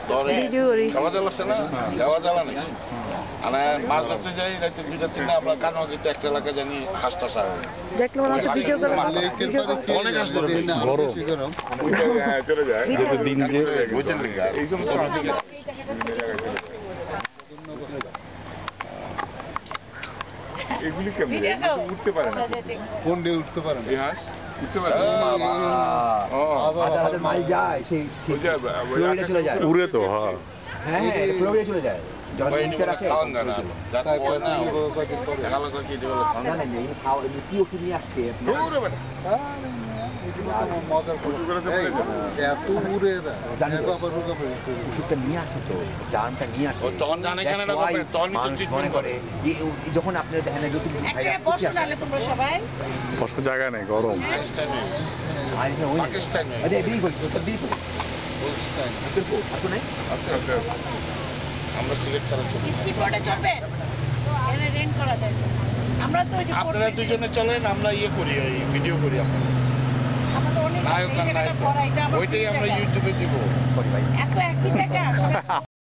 ধরে খাওয়া জ্বালাচ্ছে না খাওয়া জ্বালানি মানে মাছ ধরতে যাই রাতে 2টা 3টা আমরা কানো কিন্তু একটা এলাকা জানি হাঁসটা সারা অনেক হাঁস ধরে চলে যায় দিন যে বুঝছেন লিখা এইরকম এগুলি কেমন উঠতে পারে না কোন দিয়ে উঠতে পারে না হাঁস উঠতে পারে মাইল যায় সেই চলে যায় উড়ে তো হ্যাঁ হ্যাঁ ফ্লোরিডা চলে যায় খাওয়ান যায় না যাতে পড়ে না এগালো কি দেবে খাওয়া কি ওষুধ নিয়ে আসছে ওষুধটা নিয়ে আসে তো জানটা নিয়ে আসে তখন জানে কেন মনে করে যখন আপনারা দেখেন বসার জায়গা নেই গরম আমরা সিগারেট ছাড়া চলি আপনারা দুজনে চলেন আমরা ইয়ে করি ওই ভিডিও করি আপনারা নায়ক আর নায়িকা ওইটাই আমরা ইউটিউবে দিব